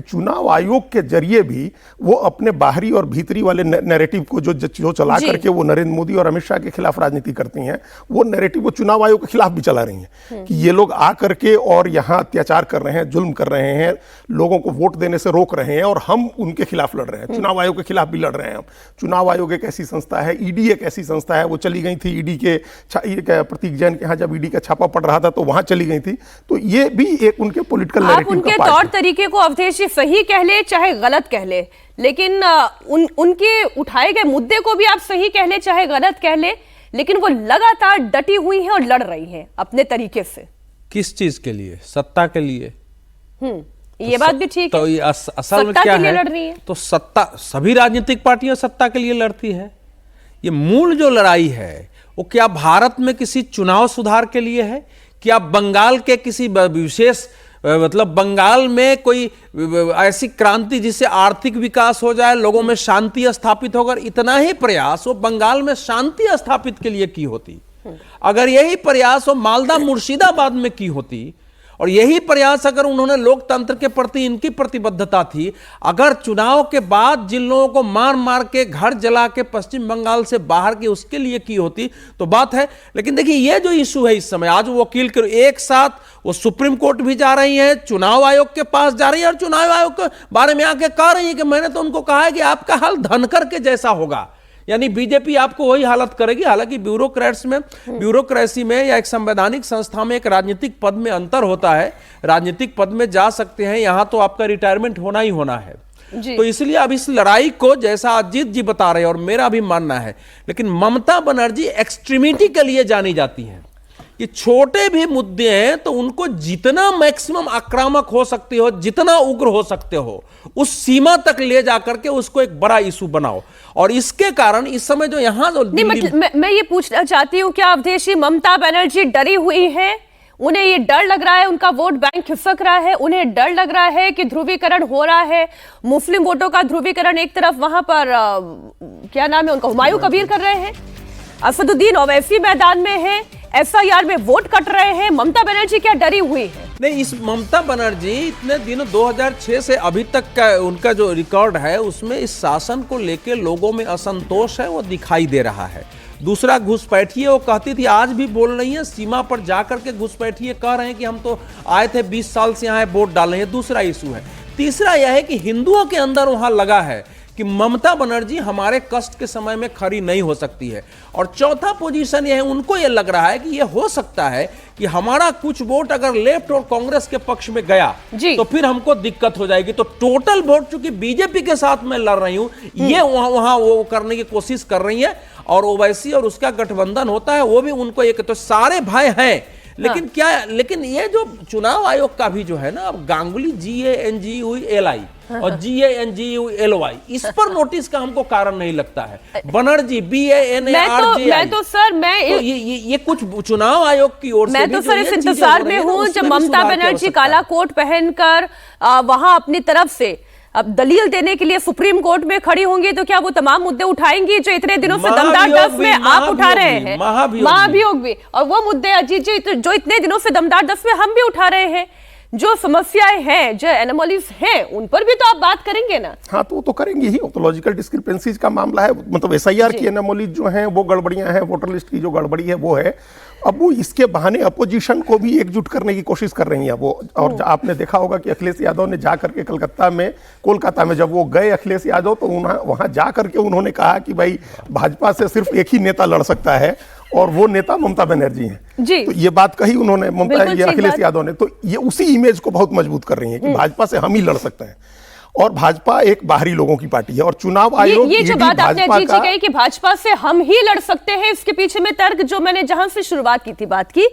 चुनाव आयोग के जरिए भी वो अपने बाहरी और भीतरी वाले नैरेटिव को जो चला करके वो नरेंद्र मोदी और अमित शाह के खिलाफ राजनीति करती हैं, वो नैरेटिव वो चुनाव आयोग के खिलाफ भी चला रही हैं कि ये लोग आ करके और यहाँ अत्याचार कर रहे हैं, जुल्म कर रहे हैं, लोगों को वोट देने से रोक रहे हैं और हम उनके खिलाफ लड़ रहे हैं। चुनाव आयोग के खिलाफ भी लड़ रहे हैं हम। चुनाव आयोग एक ऐसी संस्था है, ईडी एक ऐसी संस्था है, वो चली गई थी ईडी के प्रतीक जैन के यहाँ जब ईडी का छापा पड़ रहा था तो वहां चली गई थी। तो ये भी एक उनके पॉलिटिकल नैरेटिव उनके तौर तरीके को अवधेश जी सही कह ले चाहे गलत कह ले, लेकिन उनके उठाए गए मुद्दे को भी आप सही कह ले चाहे गलत कह ले, लेकिन वो लगातार डटी हुई हैं और लड़ रही हैं अपने तरीके से। किस चीज के लिए? सत्ता के लिए। ये बात भी ठीक है। तो ये असल में क्या है? तो सत्ता, सभी राजनीतिक पार्टियां सत्ता के लिए लड़ती है। ये मूल जो लड़ाई है वो क्या भारत में किसी चुनाव सुधार के लिए है? क्या बंगाल के किसी विशेष मतलब बंगाल में कोई ऐसी क्रांति जिससे आर्थिक विकास हो जाए, लोगों में शांति स्थापित होकर इतना ही प्रयास वो बंगाल में शांति स्थापित के लिए की होती, अगर यही प्रयास वो मालदा मुर्शिदाबाद में की होती, और यही प्रयास अगर उन्होंने लोकतंत्र के प्रति इनकी प्रतिबद्धता थी, अगर चुनाव के बाद जिन लोगों को मार मार के घर जला के पश्चिम बंगाल से बाहर के उसके लिए की होती तो बात है। लेकिन देखिए ये जो इशू है इस समय, आज वो वकील के एक साथ वो सुप्रीम कोर्ट भी जा रही है, चुनाव आयोग के पास जा रही है और चुनाव आयोग के बारे में आके कह रही है कि मैंने तो उनको कहा है कि आपका हाल धनकर के जैसा होगा, यानी बीजेपी आपको वही हालत करेगी। हालांकि ब्यूरोक्रेसी में या एक संवैधानिक संस्था में एक राजनीतिक पद में अंतर होता है। राजनीतिक पद में जा सकते हैं, यहां तो आपका रिटायरमेंट होना ही होना है। तो इसलिए अब इस लड़ाई को जैसा अजीत जी बता रहे हैं और मेरा भी मानना है, लेकिन ममता बनर्जी एक्सट्रीमिटी के लिए जानी जाती हैं कि छोटे भी मुद्दे हैं तो उनको जितना मैक्सिमम आक्रामक हो सकते हो, जितना उग्र हो सकते हो, उस सीमा तक ले जाकर के उसको एक बड़ा इशू बनाओ। और इसके कारण इस समय जो यहां जो मैं ये पूछना चाहती हूं, क्या अवधेश जी ममता बनर्जी डरी हुई है? उन्हें ये डर लग रहा है उनका वोट बैंक खिसक रहा है, उन्हें डर लग रहा है कि ध्रुवीकरण हो रहा है, मुस्लिम वोटों का ध्रुवीकरण एक तरफ वहां पर क्या नाम है उनका, हुमायूं कबीर कर रहे हैं, असदुद्दीन ओवैसी मैदान में है, एफआईआर में वोट कट रहे हैं। ममता बनर्जी क्या डरी हुई है? नहीं, इस ममता बनर्जी इतने दिनों 2006 से अभी तक का उनका जो रिकॉर्ड है उसमें इस शासन को लेकर लोगों में असंतोष है, वो दिखाई दे रहा है। दूसरा, घुसपैठिए वो कहती थी, आज भी बोल रही है, सीमा पर जाकर के घुसपैठिए कह रहे हैं कि हम तो आए थे 20 साल से यहाँ वोट डाल रहे हैं। दूसरा इशू है। तीसरा यह है कि हिंदुओं के अंदर वहां लगा है कि ममता बनर्जी हमारे कष्ट के समय में खड़ी नहीं हो सकती है। और चौथा पोजीशन यह है, उनको यह लग रहा है कि यह हो सकता है कि हमारा कुछ वोट अगर लेफ्ट और कांग्रेस के पक्ष में गया तो फिर हमको दिक्कत हो जाएगी। तो टोटल वोट चूंकि बीजेपी के साथ मैं लड़ रही हूं, ये वहां वो करने की कोशिश कर रही है। और ओवैसी और उसका गठबंधन होता है, वो भी उनको एक, तो सारे भय हैं। लेकिन ये जो चुनाव आयोग का भी जो है ना, अब गांगुली GANGULI और GANGULY, इस पर नोटिस का हमको कारण नहीं लगता है। बनर्जी BANARJI, ये कुछ चुनाव आयोग की ओर से मैं तो सर इस इंतजार में हूं जब ममता बनर्जी काला कोट पहनकर वहां अपनी तरफ से अब दलील देने के लिए सुप्रीम कोर्ट में खड़ी होंगी, तो क्या वो तमाम मुद्दे उठाएंगी जो इतने दिनों से दमदार दफ में आप उठा रहे हैं? महाभियोग भी, और वो मुद्दे अजीत जी जो इतने दिनों से दमदार दफ में हम भी उठा रहे हैं, जो समस्याएं हैं, जो एनोमलीज हैं, उन पर भी तो आप बात करेंगे ना? हाँ, तो वो तो करेंगे ही। तो लॉजिकल डिस्क्रिपेंसीज का मामला है, मतलब एसआईआर की एनोमलीज जो हैं वो गड़बड़ियां हैं, वोटर लिस्ट की जो गड़बड़ी है वो है। अब वो इसके बहाने अपोजिशन को भी एकजुट करने की कोशिश कर रही है वो। और आपने देखा होगा कि अखिलेश यादव ने जा करके कोलकाता में जब वो गए अखिलेश यादव, तो वहां जा करके उन्होंने कहा कि भाई भाजपा से सिर्फ एक ही नेता लड़ सकता है और वो नेता ममता बनर्जी हैं। तो ये बात कही उन्होंने अखिलेश यादव ने। तो ये उसी इमेज को बहुत मजबूत कर रही है कि भाजपा से हम ही लड़ सकते हैं, और भाजपा एक बाहरी लोगों की पार्टी है। और चुनाव आयोग, ये जो बात आपने अजीत जी कही कि भाजपा से हम ही लड़ सकते हैं, इसके पीछे में तर्क जो मैंने जहां से शुरुआत की थी बात की,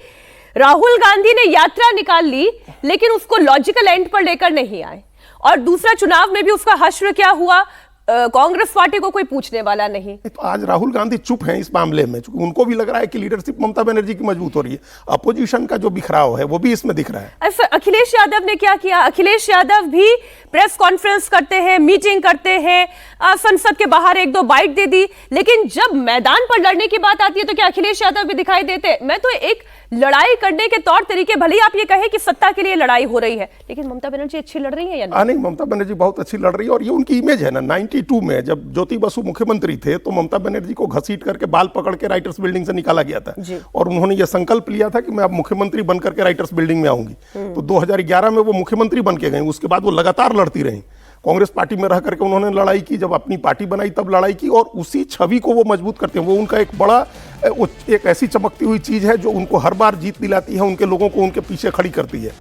राहुल गांधी ने यात्रा निकाल ली लेकिन उसको लॉजिकल एंड पर लेकर नहीं आए। और दूसरा, चुनाव में भी उसका हश्र क्या हुआ, कांग्रेस पार्टी को कोई पूछने वाला नहीं। तो आज राहुल गांधी चुप हैं इस मामले में, क्योंकि उनको भी लग रहा है कि लीडरशिप ममता बनर्जी की मजबूत हो रही है। अपोजिशन का जो बिखराव है वो भी इसमें दिख रहा है। सर, अखिलेश यादव ने क्या किया? अखिलेश यादव भी प्रेस कॉन्फ्रेंस करते हैं, मीटिंग करते हैं, संसद के बाहर एक दो बाइट दे दी, लेकिन जब मैदान पर लड़ने की बात आती है तो क्या अखिलेश यादव भी दिखाई देते? मैं तो एक लड़ाई करने के तौर तरीके, भले ही आप ये कहें कि सत्ता के लिए लड़ाई हो रही है, लेकिन ममता बनर्जी अच्छी लड़ रही है या नहीं? ममता बनर्जी बहुत अच्छी लड़ रही है और ये उनकी इमेज है ना। 92 में जब ज्योति बसु मुख्यमंत्री थे तो ममता बनर्जी को घसीट करके बाल पकड़ के राइटर्स बिल्डिंग से निकाला गया था और उन्होंने ये संकल्प लिया था कि मैं अब मुख्यमंत्री बनकर के राइटर्स बिल्डिंग में आऊंगी। तो 2011 में वो मुख्यमंत्री बन के गई, उसके बाद वो लगातार लड़ती रही। कांग्रेस पार्टी में रह करके उन्होंने लड़ाई की, जब अपनी पार्टी बनाई तब लड़ाई की और उसी छवि को वो मजबूत करते हैं। वो उनका एक बड़ा, एक ऐसी चमकती हुई चीज है जो उनको हर बार जीत दिलाती है, उनके लोगों को उनके पीछे खड़ी करती है।